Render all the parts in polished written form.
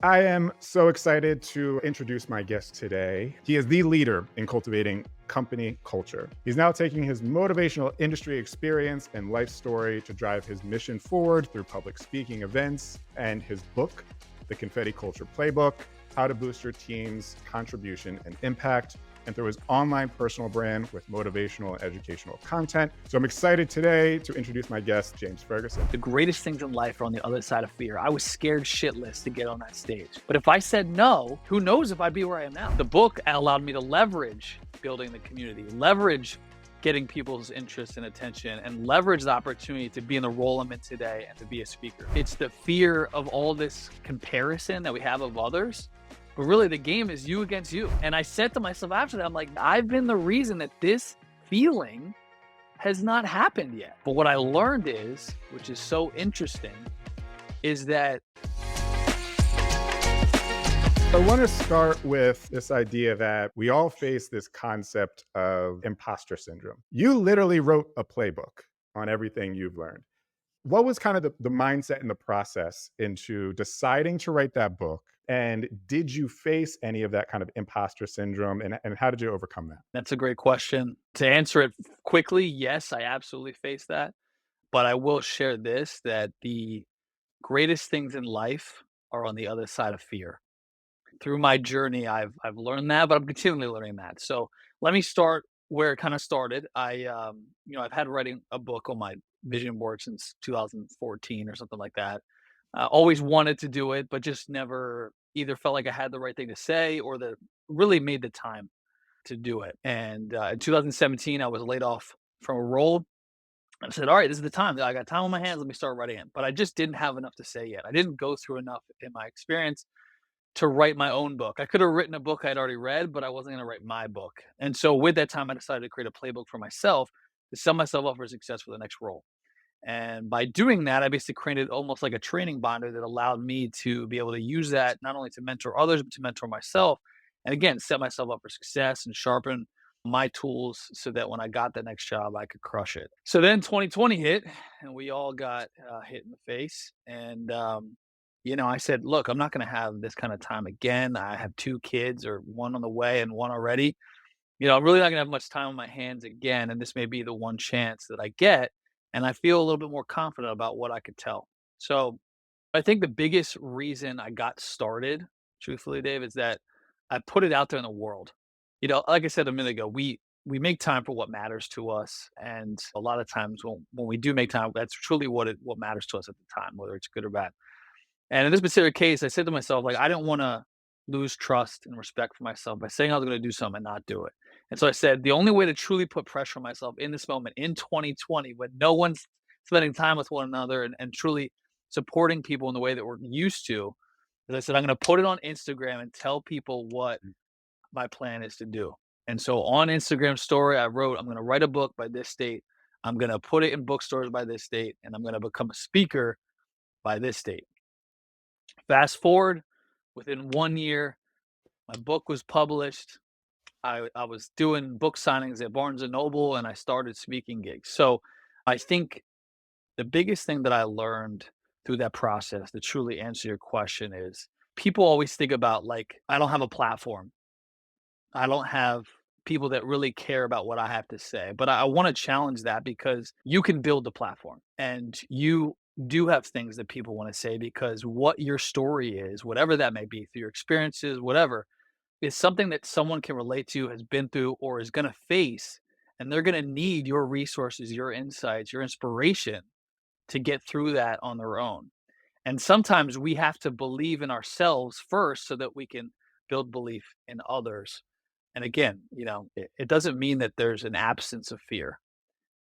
I am so excited to introduce my guest today. He is the leader in cultivating company culture. He's now taking his motivational industry experience and life story to drive his mission forward through public speaking events and his book, The Confetti Culture Playbook: How to Boost Your Team's Contribution and Impact, and through his online personal brand with motivational and educational content. So I'm excited today to introduce my guest, James Ferguson. The greatest things in life are on the other side of fear. I was scared shitless to get on that stage. But if I said no, who knows if I'd be where I am now? The book allowed me to leverage building the community, leverage getting people's interest and attention, and leverage the opportunity to be in the role I'm in today and to be a speaker. It's the fear of all this comparison that we have of others. But really, the game is you against you. And I said to myself after that, I'm like, I've been the reason that this feeling has not happened yet. But what I learned is, which is so interesting, is that I want to start with this idea that we all face this concept of imposter syndrome. You literally wrote a playbook on everything you've learned. What was kind of the mindset and the process into deciding to write that book? And did you face any of that kind of imposter syndrome? And how did you overcome that? that's a great question. To answer it quickly, yes, I absolutely face that. But I will share this, that the greatest things in life are on the other side of fear. Through my journey, I've learned that, but I'm continually learning that. So let me start where it kind of started. I've had writing a book on my vision board since 2014 or something like that. Always wanted to do it, but just never either felt like I had the right thing to say or the really made the time to do it. And in 2017, I was laid off from a role. I said, all right, this is the time. I got time on my hands. Let me start writing it. But I just didn't have enough to say yet. I didn't go through enough in my experience to write my own book. I could have written a book I'd already read, but I wasn't going to write my book. And so with that time, I decided to create a playbook for myself to set myself up for success for the next role. And by doing that, I basically created almost like a training binder that allowed me to be able to use that not only to mentor others, but to mentor myself. And again, set myself up for success and sharpen my tools so that when I got the next job, I could crush it. So then 2020 hit and we all got hit in the face. And, I said, look, I'm not going to have this kind of time again. I have two kids, or one on the way and one already. I'm really not gonna have much time on my hands again, and this may be the one chance that I get, and I feel a little bit more confident about what I could tell. So, I think the biggest reason I got started, truthfully, Dave, is that I put it out there in the world. Like I said a minute ago, we make time for what matters to us, and a lot of times when we do make time, that's truly what matters to us at the time, whether it's good or bad. And in this particular case, I said to myself, like, I didn't wanna lose trust and respect for myself by saying I was gonna do something and not do it. And so I said, the only way to truly put pressure on myself in this moment in 2020, when no one's spending time with one another and truly supporting people in the way that we're used to, is I said, I'm gonna put it on Instagram and tell people what my plan is to do. And so on Instagram story, I wrote, I'm gonna write a book by this date. I'm gonna put it in bookstores by this date, and I'm gonna become a speaker by this date. Fast forward, within 1 year, my book was published. I was doing book signings at Barnes and Noble, and I started speaking gigs. So I think the biggest thing that I learned through that process, to truly answer your question, is people always think about, like, I don't have a platform. I don't have people that really care about what I have to say. But I want to challenge that, because you can build the platform and you do have things that people want to say, because what your story is, whatever that may be, through your experiences, whatever, is something that someone can relate to, has been through, or is going to face. And they're going to need your resources, your insights, your inspiration to get through that on their own. And sometimes we have to believe in ourselves first so that we can build belief in others. And again, it doesn't mean that there's an absence of fear.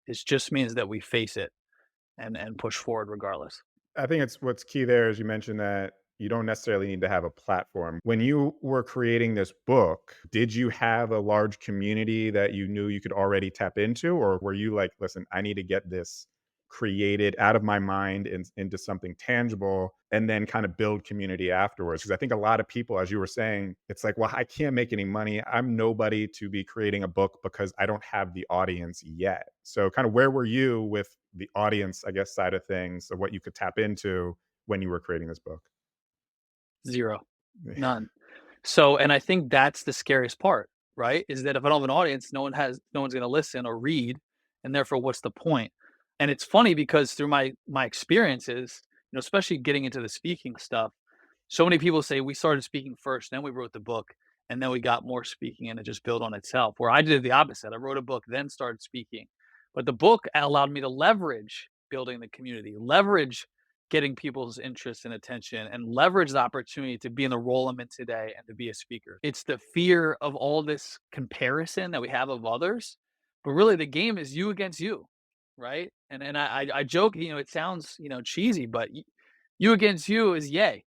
It just means that we face it and push forward regardless. I think it's what's key there is you mentioned that you don't necessarily need to have a platform. When you were creating this book, did you have a large community that you knew you could already tap into? Or were you like, listen, I need to get this created out of my mind and into something tangible and then kind of build community afterwards? Because I think a lot of people, as you were saying, it's like, well, I can't make any money. I'm nobody to be creating a book because I don't have the audience yet. So, kind of where were you with the audience, I guess, side of things, of what you could tap into when you were creating this book? 0. None. So, and I think that's the scariest part, right? Is that if I don't have an audience, no one's gonna listen or read, and therefore what's the point? And it's funny because through my experiences, especially getting into the speaking stuff, so many people say we started speaking first, then we wrote the book, and then we got more speaking and it just built on itself. Where I did the opposite. I wrote a book, then started speaking. But the book allowed me to leverage building the community, leverage getting people's interest and attention, and leverage the opportunity to be in the role I'm in today and to be a speaker. It's the fear of all this comparison that we have of others, but really the game is you against you, right? And I joke, it sounds cheesy, but you against you is yay,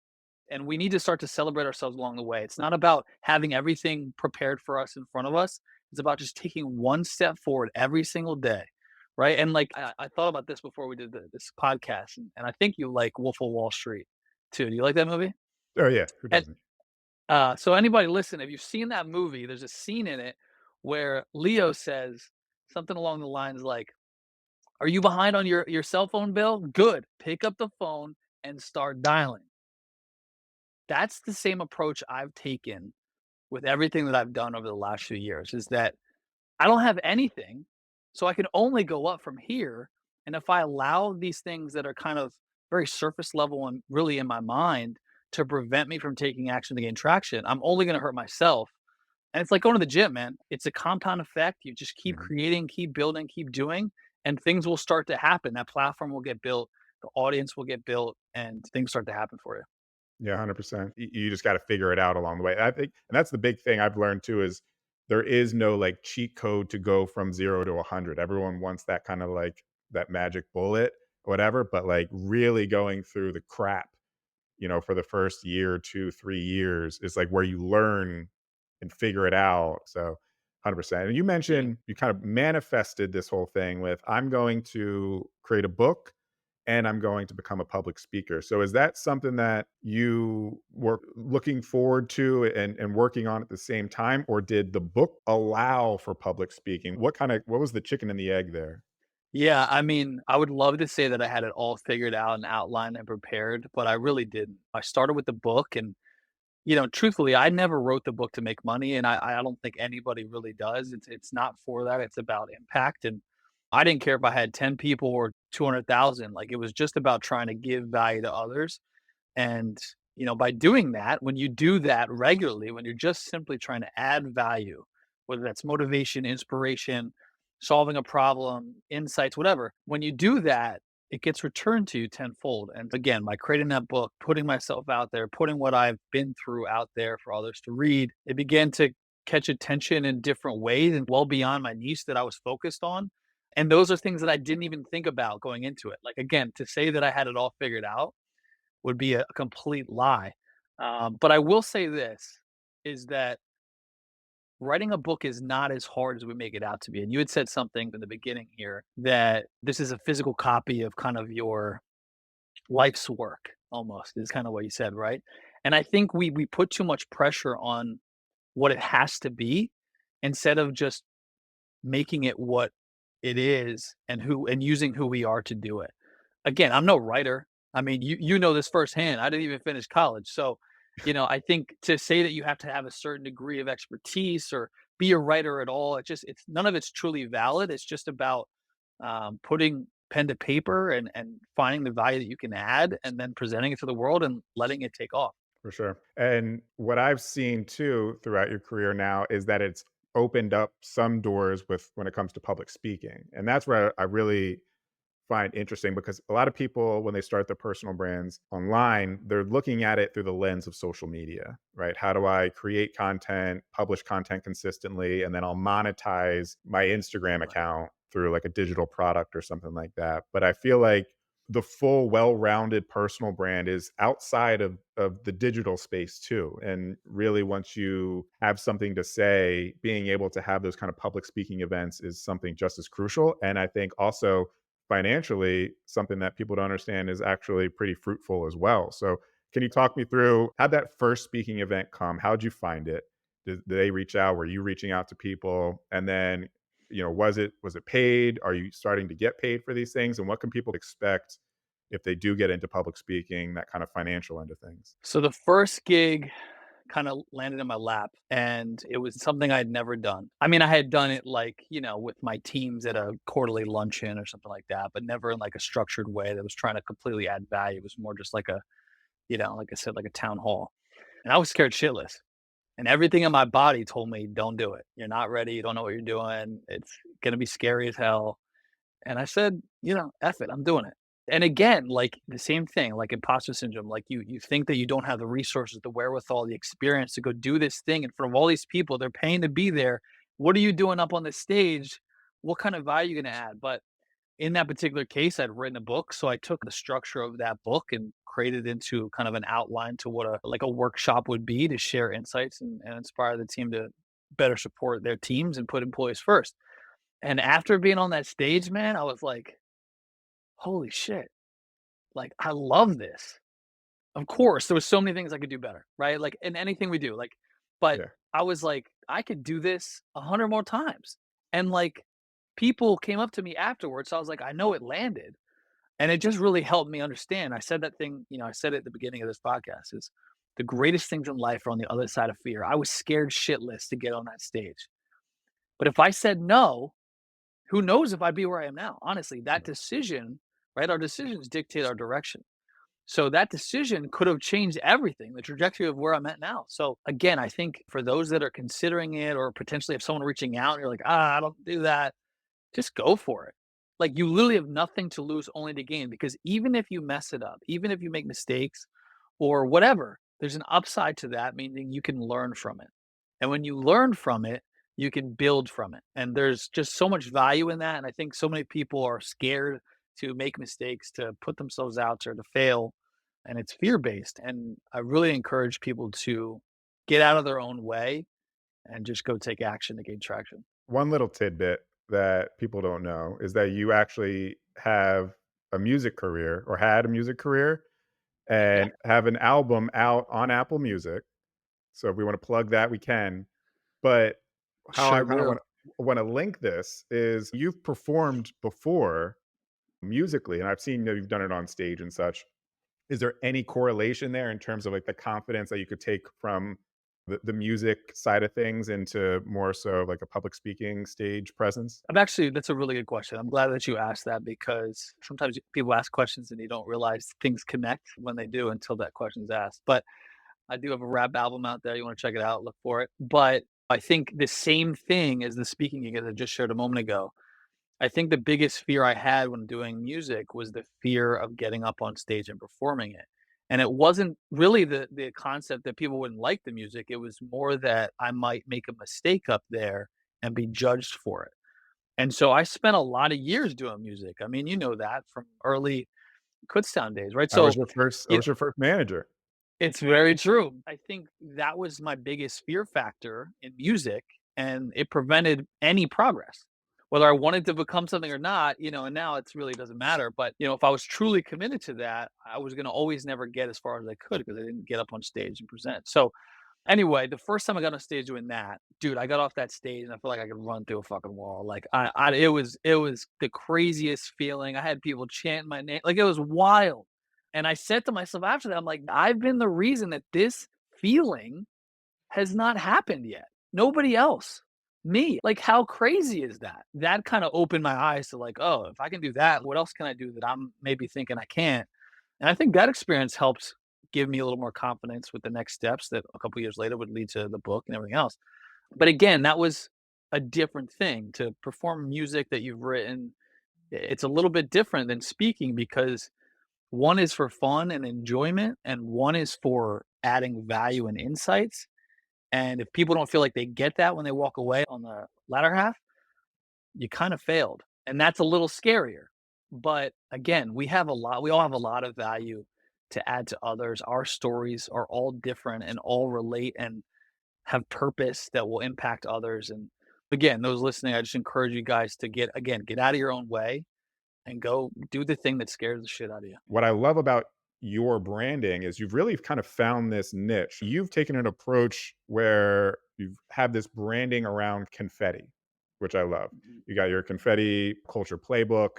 and we need to start to celebrate ourselves along the way. It's not about having everything prepared for us in front of us. It's about just taking one step forward every single day, right? And like I thought about this before we did this podcast, and I think you like Wolf of Wall Street too. Do you like that movie? Oh, yeah, who And doesn't? so anybody listen, if you've seen that movie, there's a scene in it where Leo says something along the lines like, "Are you behind on your cell phone bill? Good, pick up the phone and start dialing." That's the same approach I've taken with everything that I've done over the last few years, is that I don't have anything, so I can only go up from here. And if I allow these things that are kind of very surface level and really in my mind to prevent me from taking action to gain traction, I'm only going to hurt myself. And it's like going to the gym, man. It's a compound effect. You just keep Mhm. creating, keep building, keep doing, and things will start to happen. That platform will get built, the audience will get built, and things start to happen for you. Yeah, 100%. You just gotta figure it out along the way. I think and that's the big thing I've learned too is there is no, like, cheat code to go from 0 to 100. Everyone wants that kinda, like, that magic bullet, whatever, but, like, really going through the crap, for the first year, 2, 3 years is, like, where you learn and figure it out, so 100%. And you Yeah. mentioned you kind of manifested this whole thing with, "I'm going to create a book and I'm going to become a public speaker." So is that something that you were looking forward to and working on at the same time, or did the book allow for public speaking? What was the chicken and the egg there? Yeah, I mean, I would love to say that I had it all figured out and outlined and prepared, but I really didn't. I started with the book and, truthfully, I never wrote the book to make money, and I don't think anybody really does. It's not for that. It's about impact, and I didn't care if I had 10 people or 200,000. Like, it was just about trying to give value to others. And, by doing that, when you do that regularly, when you're just simply trying to add value, whether that's motivation, inspiration, solving a problem, insights, whatever, when you do that, it gets returned to you tenfold. And again, by creating that book, putting myself out there, putting what I've been through out there for others to read, it began to catch attention in different ways and well beyond my niche that I was focused on. And those are things that I didn't even think about going into it. Like, again, to say that I had it all figured out would be a complete lie. But I will say this, is that writing a book is not as hard as we make it out to be. And you had said something in the beginning here that this is a physical copy of kind of your life's work almost is kind of what you said, right? And I think we put too much pressure on what it has to be instead of just making it what it is and using who we are to do it. Again, I'm no writer. I mean, you know this firsthand. I didn't even finish college. So, I think to say that you have to have a certain degree of expertise or be a writer at all, it's none of it's truly valid. It's just about putting pen to paper and finding the value that you can add and then presenting it to the world and letting it take off. For sure. And what I've seen too throughout your career now is that it's opened up some doors with when it comes to public speaking. And that's where I really find interesting because a lot of people when they start their personal brands online, they're looking at it through the lens of social media, right? How do I create content, publish content consistently, and then I'll monetize my Instagram Right. account through like a digital product or something like that. But I feel like the full well-rounded personal brand is outside of the digital space too. And really once you have something to say, being able to have those kind of public speaking events is something just as crucial. And I think also financially, something that people don't understand is actually pretty fruitful as well. So, can you talk me through how'd that first speaking event come? How'd you find it? Did they reach out? Were you reaching out to people? And then, was it paid? Are you starting to get paid for these things? And what can people expect if they do get into public speaking, that kind of financial end of things? So the first gig kind of landed in my lap, and it was something I had never done. I mean, I had done it like, with my teams at a quarterly luncheon or something like that, but never in like a structured way that was trying to completely add value. It was more just like a, like I said, like a town hall. And I was scared shitless. And everything in my body told me, don't do it. You're not ready. You don't know what you're doing. It's going to be scary as hell. And I said, F it, I'm doing it. And again, like the same thing, like imposter syndrome, like you think that you don't have the resources, the wherewithal, the experience to go do this thing in front of all these people. They're paying to be there. What are you doing up on the stage? What kind of value are you gonna add? But in that particular case, I'd written a book. So I took the structure of that book and created into kind of an outline to what a workshop would be to share insights and inspire the team to better support their teams and put employees first. And after being on that stage, man, I was like, "Holy shit, like, I love this." Of course, there was so many things I could do better, right? Like, in anything we do, like but Yeah. I was like, "I could do this 100 more times." And, like, people came up to me afterwards, so I was like, "I know it landed." And it just really helped me understand. I said that thing, I said it at the beginning of this podcast is the greatest things in life are on the other side of fear. I was scared shitless to get on that stage. But if I said no, who knows if I'd be where I am now? Honestly, that decision, right? Our decisions dictate our direction. So that decision could have changed everything, the trajectory of where I'm at now. So again, I think for those that are considering it or potentially if someone reaching out and you're like, I don't do that, just go for it. Like you literally have nothing to lose, only to gain. Because even if you mess it up, even if you make mistakes or whatever, there's an upside to that, meaning you can learn from it. And when you learn from it, you can build from it. And there's just so much value in that. And I think so many people are scared to make mistakes, to put themselves out there, to fail. And it's fear based. And I really encourage people to get out of their own way and just go take action to gain traction. One little tidbit that people don't know is that you actually have a music career or had a music career Yeah, and have an album out on Apple Music. So if we want to plug that, we can. But how I sure kind of do. want to link this is you've performed before musically, and I've seen that you've done it on stage and such. Is there any correlation there in terms of like the confidence that you could take from the music side of things into more so like a public speaking stage presence? That's a really good question. I'm glad that you asked that because sometimes people ask questions and you don't realize things connect when they do until that question's asked. But I do have a rap album out there. You want to check it out, look for it. But I think the same thing as the speaking gig as I just shared a moment ago. I think the biggest fear I had when doing music was the fear of getting up on stage and performing it. And it wasn't really the concept that people wouldn't like the music. It was more that I might make a mistake up there and be judged for it. And so I spent a lot of years doing music. I mean, you know that from early Kutztown days, right? I was So, your first I you was your first manager. it's very true. I think that was my biggest fear factor in music, and it prevented any progress. Whether I wanted to become something or not, and now it's really doesn't matter. But if I was truly committed to that, I was gonna always never get as far as I could because I didn't get up on stage and present. So anyway, the first time I got on stage doing that, dude, I got off that stage and I felt like I could run through a fucking wall. Like it was the craziest feeling. I had people chant my name, like it was wild. And I said to myself after that, I'm like, I've been the reason that this feeling has not happened yet. Nobody else. Me. Like, how crazy is that? That kind of opened my eyes to like, oh, if I can do that, what else can I do that I'm maybe thinking I can't? And I think that experience helped give me a little more confidence with the next steps that a couple years later would lead to the book and everything else. But again, that was a different thing to perform music that you've written. It's a little bit different than speaking because one is for fun and enjoyment, and one is for adding value and insights. And if people don't feel like they get that when they walk away on the latter half, you kind of failed. And that's a little scarier. But again, we all have a lot of value to add to others. Our stories are all different and all relate and have purpose that will impact others. And again, those listening, I just encourage you guys to get out of your own way and go do the thing that scares the shit out of you. What I love about your branding is you've really kind of found this niche. You've taken an approach where you've had this branding around confetti, which I love. Mhm. You got your confetti culture playbook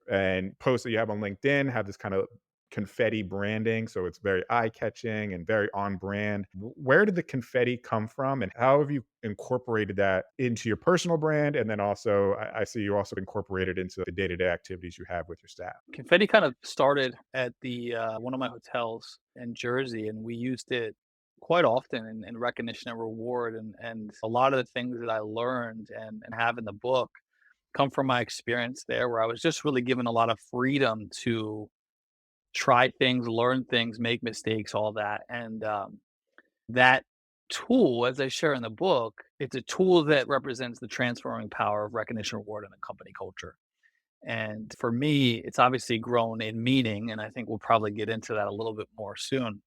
and posts that you have on LinkedIn have this kind of confetti branding, so it's very eye-catching and very on brand. Where did the confetti come from, and how have you incorporated that into your personal brand? And then also, I see you also incorporated into the day-to-day activities you have with your staff. Confetti kind of started at the one of my hotels in Jersey, and we used it quite often in recognition and reward. And a lot of the things that I learned and have in the book come from my experience there, where I was just really given a lot of freedom to try things, learn things, make mistakes, all that. And that tool, as I share in the book, it's a tool that represents the transforming power of recognition, reward, and a company culture. And for me, it's obviously grown in meaning, and I think we'll probably get into that a little bit more soon.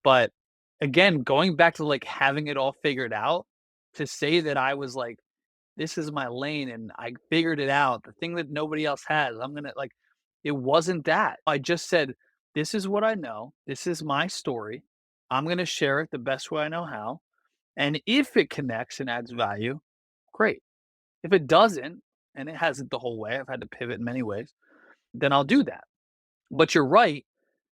But again, going back to like having it all figured out, to say that I was like, this is my lane and I figured it out, the thing that nobody else has, I'm gonna like, it wasn't that. I just said, this is what I know, this is my story. I'm gonna share it the best way I know how. And if it connects and adds value, great. If it doesn't, and it hasn't the whole way, I've had to pivot in many ways, then I'll do that. But you're right.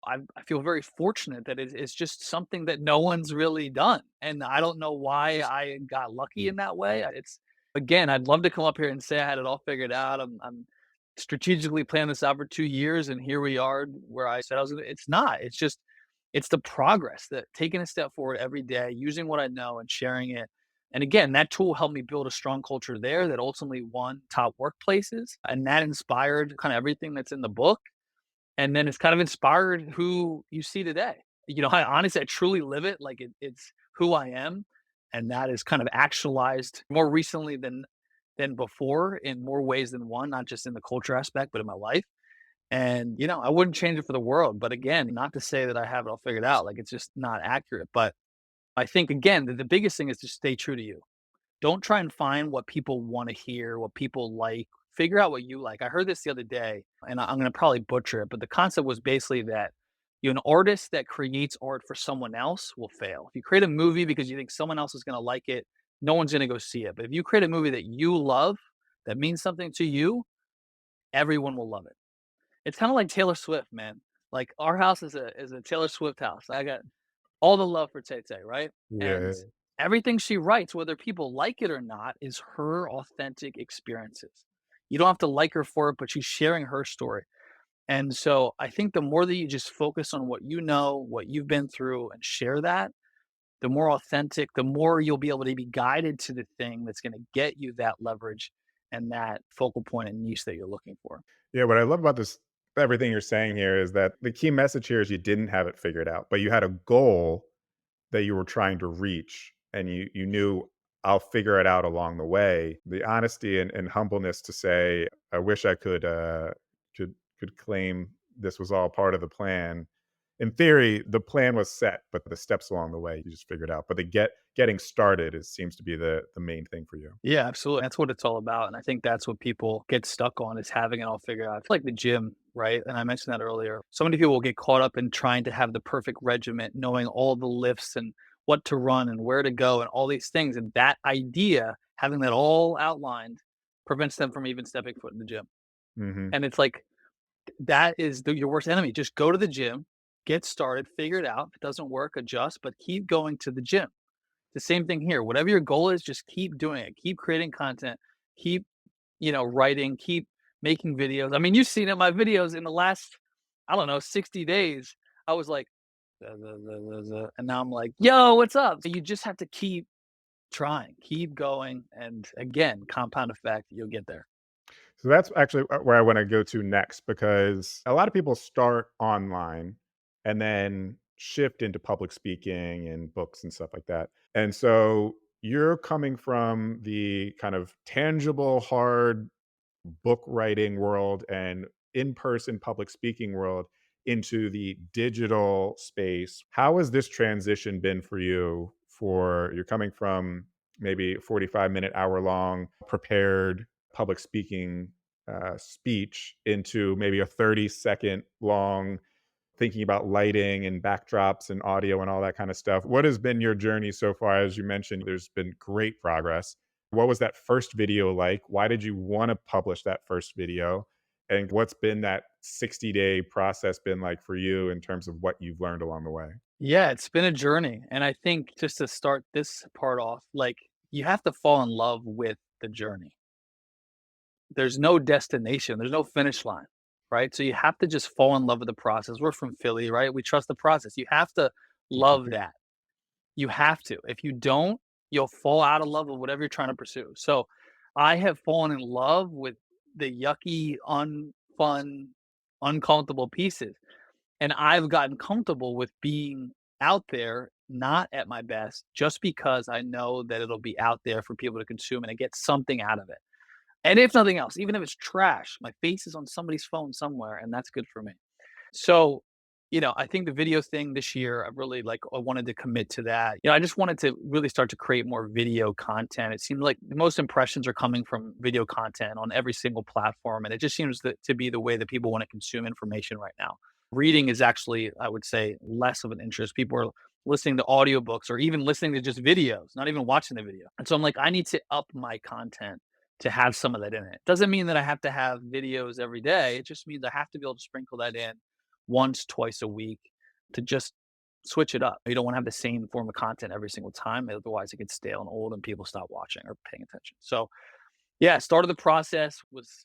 I feel very fortunate that it's just something that no one's really done. And I don't know why I got lucky in that way. It's again, I'd love to come up here and say I had it all figured out. I'm strategically planning this out for 2 years, and here we are where I said I was gonna. It's not. It's just it's the progress that taking a step forward every day, using what I know and sharing it. And again, that tool helped me build a strong culture there that ultimately won top workplaces. And that inspired kind of everything that's in the book. And then it's kind of inspired who you see today. You know, I honestly, I truly live it. Like it's who I am. And that is kind of actualized more recently than before in more ways than one, not just in the culture aspect, but in my life. And, you know, I wouldn't change it for the world. But again, not to say that I have it all figured out. Like it's just not accurate. But I think again that the biggest thing is to stay true to you. Don't try and find what people wanna hear, what people like. Figure out what you like. I heard this the other day, and I'm gonna probably butcher it, but the concept was basically that an artist that creates art for someone else will fail. If you create a movie because you think someone else is gonna like it, no one's gonna go see it. But if you create a movie that you love, that means something to you, everyone will love it. It's kinda like Taylor Swift, man. Like, our house is a Taylor Swift house. I got all the love for Tay Tay, right? And Yeah. everything she writes, whether people like it or not, is her authentic experiences. You don't have to like her for it, but she's sharing her story. And so I think the more that you just focus on what you know, what you've been through, and share that, the more authentic, the more you'll be able to be guided to the thing that's going to get you that leverage and that focal point and niche that you're looking for. Yeah, what I love about this everything you're saying here is that the key message here is you didn't have it figured out, but you had a goal that you were trying to reach, and you knew, "I'll figure it out along the way." The honesty and humbleness to say, "I wish I could claim this was all part of the plan." In theory, the plan was set, but the steps along the way, you just figured out. But the getting started is seems to be the main thing for you. Yeah, absolutely. That's what it's all about. And I think that's what people get stuck on is having it all figured out. It's like the gym, right? And I mentioned that earlier. So many people get caught up in trying to have the perfect regiment, knowing all the lifts and what to run and where to go and all these things. And that idea, having that all outlined, prevents them from even stepping foot in the gym. Mhm. And it's like that is your worst enemy. Just go to the gym, get started, figure it out. If it doesn't work, adjust, but keep going to the gym. The same thing here. Whatever your goal is, just keep doing it. Keep creating content. Keep, writing. Keep making videos. I mean, you've seen it. My videos in the last, I don't know, 60 days. I was like, and now I'm like, yo, what's up? So you just have to keep trying, keep going, and again, compound effect. You'll get there. So that's actually where I wanna go to next, because a lot of people start online and then shift into public speaking and books and stuff like that. And so you're coming from the kind of tangible, hard book writing world and in-person public speaking world into the digital space. How has this transition been for you? For you're coming from maybe 45-minute, hour long prepared public speaking speech into maybe a 30-second long thinking about lighting and backdrops and audio and all that kind of stuff. What has been your journey so far? As you mentioned, there's been great progress. What was that first video like? Why did you want to publish that first video? And what's been that 60-day process been like for you in terms of what you've learned along the way? Yeah, it's been a journey, and I think just to start this part off, like, you have to fall in love with the journey. There's no destination, there's no finish line, right? So you have to just fall in love with the process. We're from Philly, right? We trust the process. You have to love that. You have to. If you don't, you'll fall out of love with whatever you're trying to pursue. So I have fallen in love with the yucky, unfun, uncomfortable pieces. And I've gotten comfortable with being out there, not at my best, just because I know that it'll be out there for people to consume and I get something out of it. And if nothing else, even if it's trash, my face is on somebody's phone somewhere, and that's good for me. So, I think the video thing this year, I really like, I wanted to commit to that. I just wanted to really start to create more video content. It seemed like the most impressions are coming from video content on every single platform. And it just seems to be the way that people want to consume information right now. Reading is actually, I would say, less of an interest. People are listening to audiobooks or even listening to just videos, not even watching the video. And so I'm like, I need to up my content to have some of that in it. Doesn't mean that I have to have videos every day. It just means I have to be able to sprinkle that in once, twice a week to just switch it up. You don't want to have the same form of content every single time. Otherwise, it gets stale and old and people stop watching or paying attention. So, yeah, start of the process was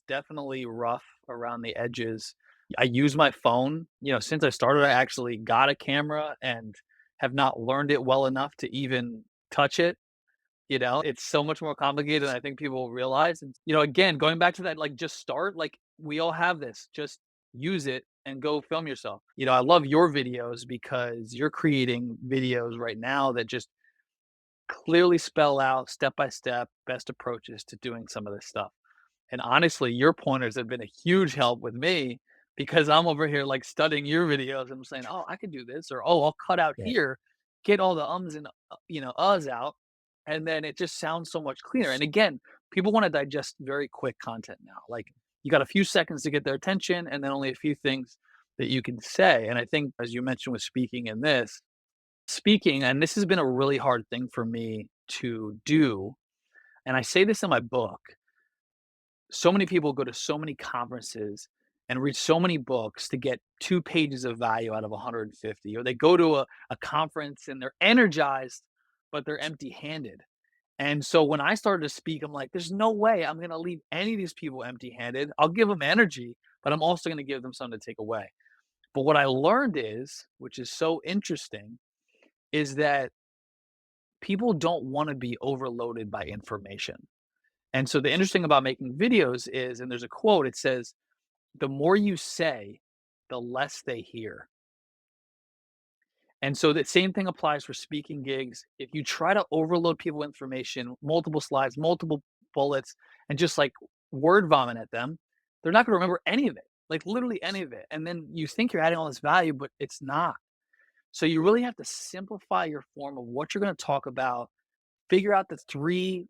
definitely rough around the edges. I use my phone. Since I started, I actually got a camera and have not learned it well enough to even touch it. It's so much more complicated than I think people realize. And, again, going back to that, like, just start, like, we all have this. Just use it and go film yourself. I love your videos because you're creating videos right now that just clearly spell out step by step best approaches to doing some of this stuff. And honestly, your pointers have been a huge help with me because I'm over here like studying your videos and I'm saying, "Oh, I could do this," or "Oh, I'll cut out Yeah. here, get all the ums and uhs out." And then it just sounds so much cleaner. And again, people want to digest very quick content now. Like, you got a few seconds to get their attention and then only a few things that you can say. And I think, as you mentioned with speaking, and this has been a really hard thing for me to do. And I say this in my book, so many people go to so many conferences and read so many books to get 2 pages of value out of 150, or they go to a conference and they're energized, but they're empty-handed. And so when I started to speak, I'm like, there's no way I'm gonna leave any of these people empty-handed. I'll give them energy, but I'm also gonna give them something to take away. But what I learned is, which is so interesting, is that people don't wanna be overloaded by information. And so the interesting about making videos is, and there's a quote, it says, "The more you say, the less they hear." And so the same thing applies for speaking gigs. If you try to overload people with information, multiple slides, multiple bullets, and just like word vomit at them, they're not going to remember any of it, like literally any of it. And then you think you're adding all this value, but it's not. So you really have to simplify your form of what you're going to talk about. Figure out the 3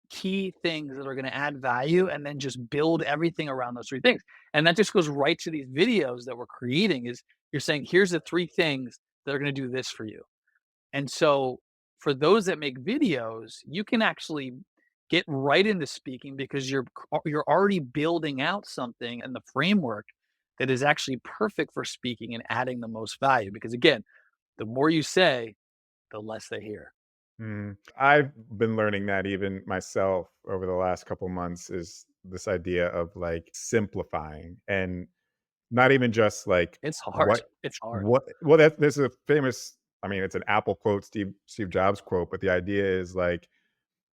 key things that are gonna add value, and then just build everything around those 3 things. And that just goes right to these videos that we're creating is you're saying, "Here's the 3 things that are gonna do this for you." And so, for those that make videos, you can actually get right into speaking because you're already building out something and the framework that is actually perfect for speaking and adding the most value, because again, the more you say, the less they hear. I've been learning that even myself over the last couple months is this idea of like simplifying and not even just like It's hard. what It's hard. what well that there's a famous, I mean it's an Apple quote, Steve Jobs quote, but the idea is like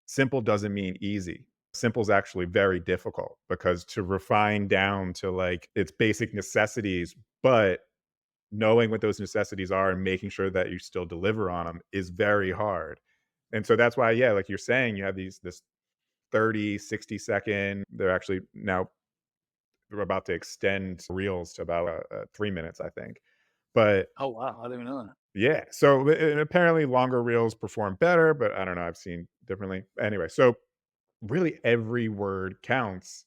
simple doesn't mean easy. Simple is actually very difficult because to refine down to like its basic necessities, but knowing what those necessities are and making sure that you still deliver on them is very hard. And so that's why, yeah, like you're saying, you have this 30, 60-second, they're actually now they're about to extend reels to about 3 minutes, I think. But Oh, wow, I didn't even know that. yeah, so and apparently longer reels perform better, but I don't know, I've seen differently. Anyway, so really every word counts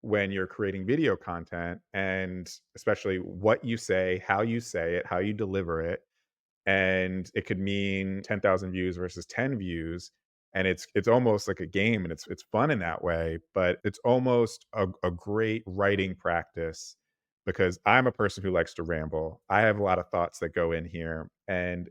when you're creating video content, and especially what you say it, how you deliver it. And it could mean 10,000 views versus 10 views. and it's almost like a game, and it's fun in that way, but it's almost a great writing practice because I'm a person who likes to ramble. I have a lot of thoughts that go in here, and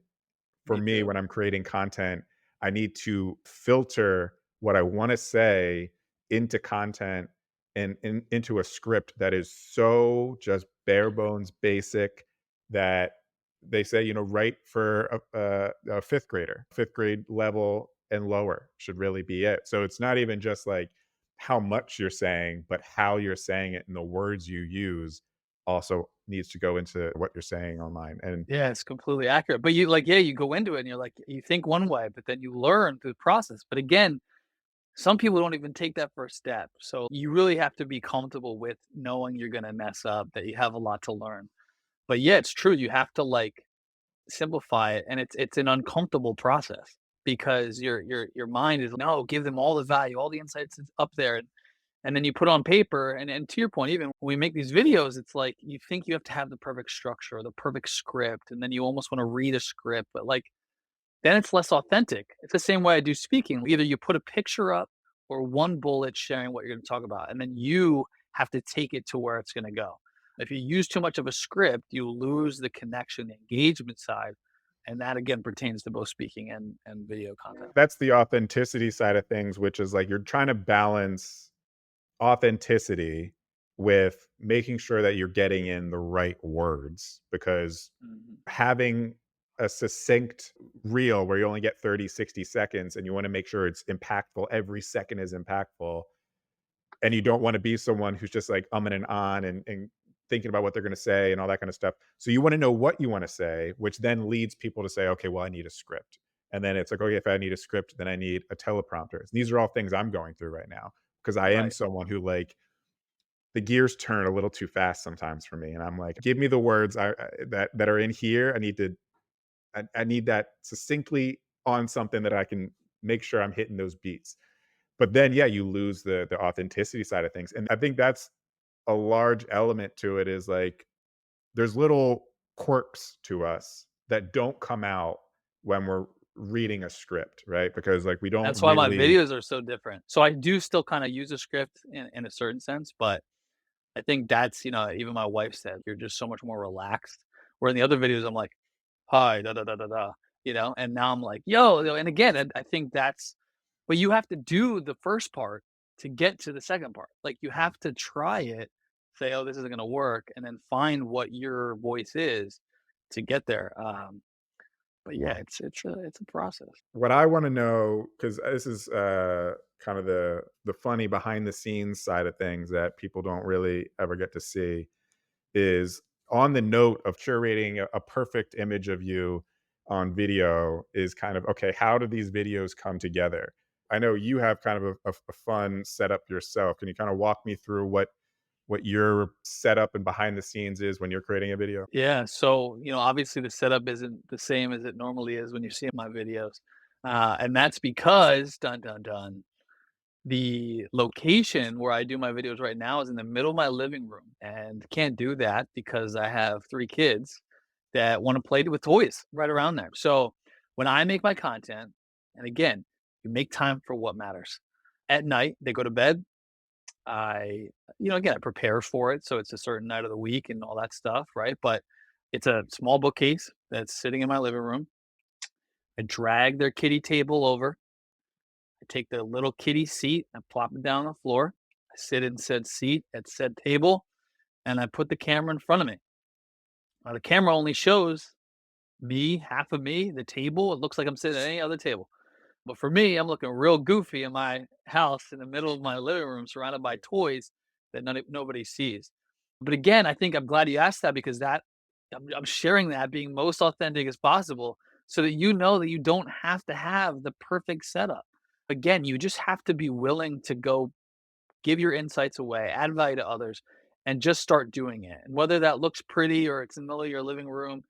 for Me me, too. when I'm creating content, I need to filter what I wanna say into content and into a script that is so just bare bones basic that they say, write for a 5th grader. 5th grade level and lower should really be it. So it's not even just like how much you're saying, but how you're saying it and the words you use also needs to go into what you're saying online. And Yeah, it's completely accurate. But you like, yeah, you go into it and you're like, you think one way, but then you learn through the process. But again, some people don't even take that first step. So you really have to be comfortable with knowing you're gonna mess up, that you have a lot to learn. But yeah, it's true. You have to like simplify it, and it's an uncomfortable process because your mind is no, give them all the value, all the insights is up there, and then you put on paper. And to your point, even when we make these videos, it's like you think you have to have the perfect structure or the perfect script, and then you almost want to read a script, but like then it's less authentic. It's the same way I do speaking. Either you put a picture up or one bullet sharing what you're going to talk about, and then you have to take it to where it's going to go. If you use too much of a script, you lose the connection, the engagement side, and that again pertains to both speaking and video content. that's the authenticity side of things, which is like you're trying to balance authenticity with making sure that you're getting in the right words because Mhm. having a succinct reel where you only get 30, 60 seconds and you want to make sure it's impactful, every second is impactful, and you don't want to be someone who's just like umming and on and thinking about what they're going to say and all that kind of stuff. So you want to know what you want to say, which then leads people to say, okay, well, I need a script. And then it's like, okay, if I need a script, then I need a teleprompter. And these are all things I'm going through right now because I am Right. someone who like the gears turn a little too fast sometimes for me. And I'm like, give me the words that are in here. I need that succinctly on something that I can make sure I'm hitting those beats. But then, yeah, you lose the authenticity side of things, and I think that's a large element to it is, like, there's little quirks to us that don't come out when we're reading a script, right? Because, like, we don't That's why my really videos are so different. So I do still kind of use a script in a certain sense, but I think that's, even my wife said, "You're just so much more relaxed." Where in the other videos, I'm like, "Hi, da da da da da," and now I'm like, "Yo," and again, I think that's but you have to do the first part to get to the second part. Like, you have to try it, say, "Oh, this isn't gonna work," and then find what your voice is to get there. But yeah, it's a process. what I wanna know, because this is, kind of the funny behind the scenes side of things that people don't really ever get to see, is on the note of curating a perfect image of you on video is kind of okay, how do these videos come together? I know you have kind of a fun setup yourself. Can you kind of walk me through what your setup and behind the scenes is when you're creating a video? Yeah, so, obviously the setup isn't the same as it normally is when you see my videos, and that's because, dun, dun, dun, the location where I do my videos right now is in the middle of my living room, and can't do that because I have 3 kids that wanna play with toys right around there. So, when I make my content and again, you make time for what matters. At night, they go to bed, again, I prepare for it, so it's a certain night of the week and all that stuff, right? But it's a small bookcase that's sitting in my living room. I drag their kitty table over. I take their little kitty seat and plop it down on the floor. I sit in said seat at said table, and I put the camera in front of me. Now, the camera only shows me, half of me, the table. It looks like I'm sitting at any other table. But for me, I'm looking real goofy in my house in the middle of my living room surrounded by toys that nobody sees. But again, I think I'm glad you asked that because I'm sharing that being most authentic as possible so that you know that you don't have to have the perfect setup. Again, you just have to be willing to go give your insights away, add value to others, and just start doing it. And whether that looks pretty or it's in the middle of your living room,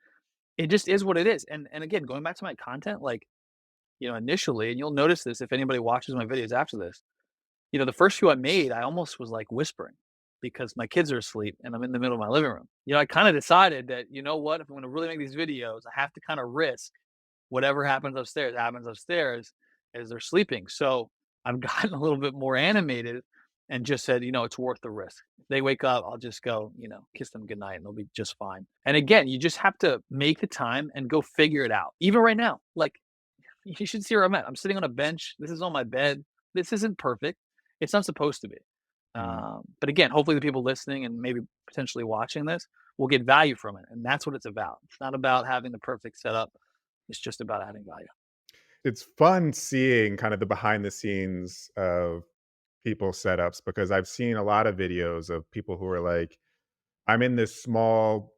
it just is what it is. And again, going back to my content, like initially, and you'll notice this if anybody watches my videos after this, the first few I made, I almost was like whispering because my kids are asleep and I'm in the middle of my living room. I kind of decided that, you know what, if I'm going to really make these videos, I have to kind of risk whatever happens upstairs, as they're sleeping. So I've gotten a little bit more animated and just said, it's worth the risk. If they wake up, I'll just go, kiss them goodnight and they'll be just fine. And again, you just have to make the time and go figure it out. Even right now, like you should see where I'm at. I'm sitting on a bench. This is on my bed. This isn't perfect. It's not supposed to be. Mm. But again, hopefully the people listening and maybe potentially watching this will get value from it. And that's what it's about. It's not about having the perfect setup. It's just about adding value. It's fun seeing kind of the behind the scenes of people's setups because I've seen a lot of videos of people who are like, I'm in this small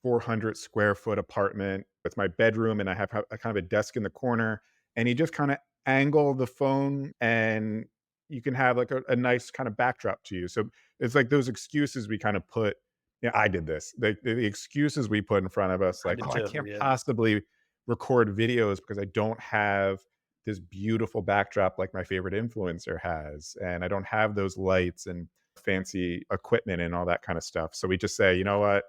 400 square foot apartment. It's my bedroom, and I have a kind of a desk in the corner. And you just kind of angle the phone, and you can have like a nice kind of backdrop to you. So it's like those excuses we kind of put. Yeah, I did this. The excuses we put in front of us, I like, did oh, I too. can't Yeah. possibly record videos because I don't have this beautiful backdrop like my favorite influencer has, and I don't have those lights and fancy equipment and all that kind of stuff. So we just say, you know what?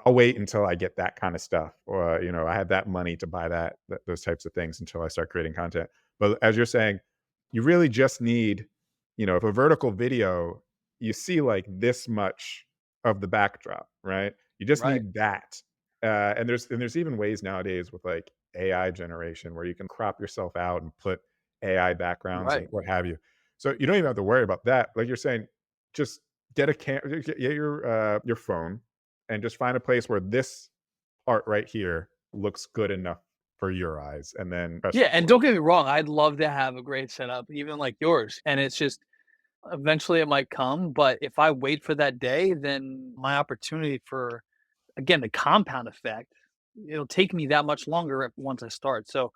I'll wait until I get that kind of stuff, or I have that money to buy those types of things until I start creating content. But as you're saying, you really just need, if a vertical video, you see like this much of the backdrop, right? You just Right. need that. And there's even ways nowadays with like AI generation where you can crop yourself out and put AI backgrounds and Right. what have you. So you don't even have to worry about that. Like you're saying, just get your phone and just find a place where this part right here looks good enough for your eyes, and then press Yeah. And record. don't get me wrong. I'd love to have a great setup, even like yours. And it's just eventually it might come. But if I wait for that day, then my opportunity for, again, the compound effect, it'll take me that much longer once I start. So,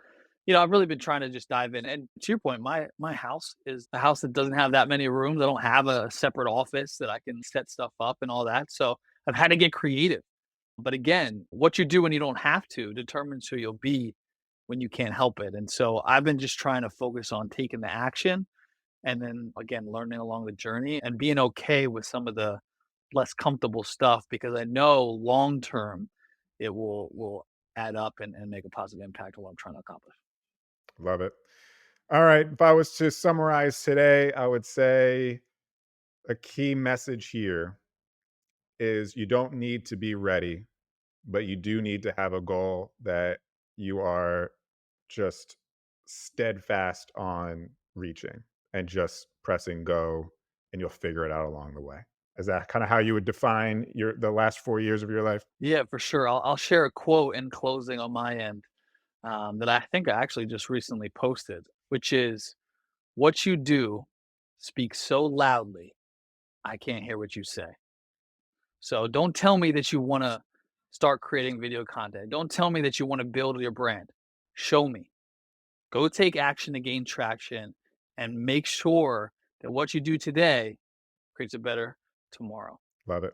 I've really been trying to just dive in. And to your point, my house is a house that doesn't have that many rooms. I don't have a separate office that I can set stuff up and all that. So I've had to get creative. But again, what you do when you don't have to determines who you'll be when you can't help it. And so I've been just trying to focus on taking the action and then again learning along the journey and being okay with some of the less comfortable stuff because I know long term it will add up and make a positive impact on what I'm trying to accomplish. Love it. All right, if I was to summarize today, I would say a key message here is you don't need to be ready, but you do need to have a goal that you are just steadfast on reaching and just pressing go, and you'll figure it out along the way. Is that kind of how you would define the last 4 years of your life? Yeah, for sure. I'll share a quote in closing on my end that I think I actually just recently posted, which is what you do speaks so loudly, I can't hear what you say. So don't tell me that you want to start creating video content. Don't tell me that you want to build your brand. Show me. Go take action to gain traction and make sure that what you do today creates a better tomorrow. Love it.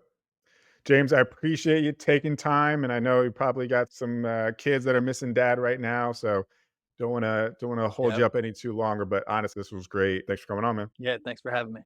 James, I appreciate you taking time, and I know you probably got some kids that are missing dad right now, so don't want to hold Yep. you up any too longer. But honestly, this was great. Thanks for coming on, man. Yeah. Thanks for having me.